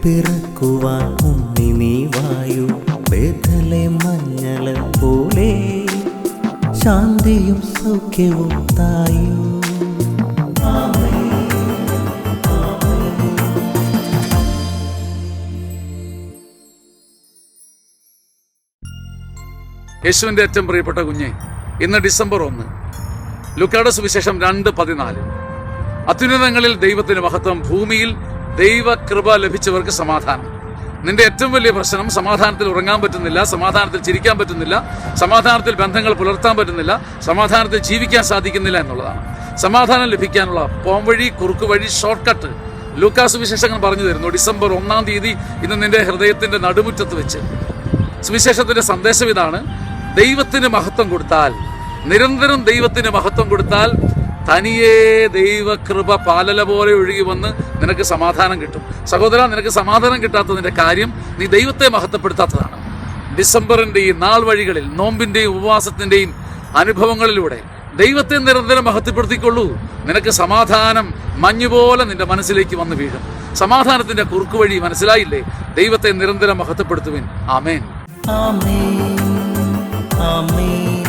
പിറക്കുവാൻ ഉണ്ണി നീ വായു. ബേഥലേം മഞ്ഞൾ പോലെ ശാന്തിയും സൗഖ്യവും തായു. യേശുവിൻ്റെ ഏറ്റവും പ്രിയപ്പെട്ട കുഞ്ഞെ, ഇന്ന് ഡിസംബർ 1, ലൂക്കായുടെ സുവിശേഷം 2:14. അത്യുന്നതങ്ങളിൽ ദൈവത്തിന് മഹത്വം, ഭൂമിയിൽ ദൈവകൃപ ലഭിച്ചവർക്ക് സമാധാനം. നിന്റെ ഏറ്റവും വലിയ പ്രശ്നം സമാധാനത്തിൽ ഉറങ്ങാൻ പറ്റുന്നില്ല, സമാധാനത്തിൽ ചിരിക്കാൻ പറ്റുന്നില്ല, സമാധാനത്തിൽ ബന്ധങ്ങൾ പുലർത്താൻ പറ്റുന്നില്ല, സമാധാനത്തിൽ ജീവിക്കാൻ സാധിക്കുന്നില്ല എന്നുള്ളതാണ്. സമാധാനം ലഭിക്കാനുള്ള പോംവഴി, കുറുക്ക് വഴി, ഷോർട്ട് കട്ട് ലൂക്കാ സുവിശേഷങ്ങൾ പറഞ്ഞു തരുന്നു. ഡിസംബർ 1 തീയതി ഇന്ന് നിന്റെ ഹൃദയത്തിന്റെ നടുമുറ്റത്ത് വെച്ച് സുവിശേഷത്തിന്റെ സന്ദേശം ഇതാണ്: ദൈവത്തിന് മഹത്വം കൊടുത്താൽ, നിരന്തരം ദൈവത്തിന് മഹത്വം കൊടുത്താൽ, തനിയേ ദൈവകൃപ പാലല പോലെ ഒഴുകി വന്ന് നിനക്ക് സമാധാനം കിട്ടും. സഹോദര, നിനക്ക് സമാധാനം കിട്ടാത്തതിൻ്റെ കാര്യം നീ ദൈവത്തെ മഹത്വപ്പെടുത്താത്തതാണ്. ഡിസംബറിൻ്റെയും നാൾ വഴികളിൽ, നോമ്പിൻ്റെയും ഉപവാസത്തിൻ്റെയും അനുഭവങ്ങളിലൂടെ ദൈവത്തെ നിരന്തരം മഹത്വപ്പെടുത്തിക്കൊള്ളൂ. നിനക്ക് സമാധാനം മഞ്ഞുപോലെ നിന്റെ മനസ്സിലേക്ക് വന്ന് വീഴും. സമാധാനത്തിൻ്റെ കുറുക്ക് വഴി മനസ്സിലായില്ലേ? ദൈവത്തെ നിരന്തരം മഹത്വപ്പെടുത്തുവിൻ. ആമേൻ. ആമേൻ. ആമേൻ.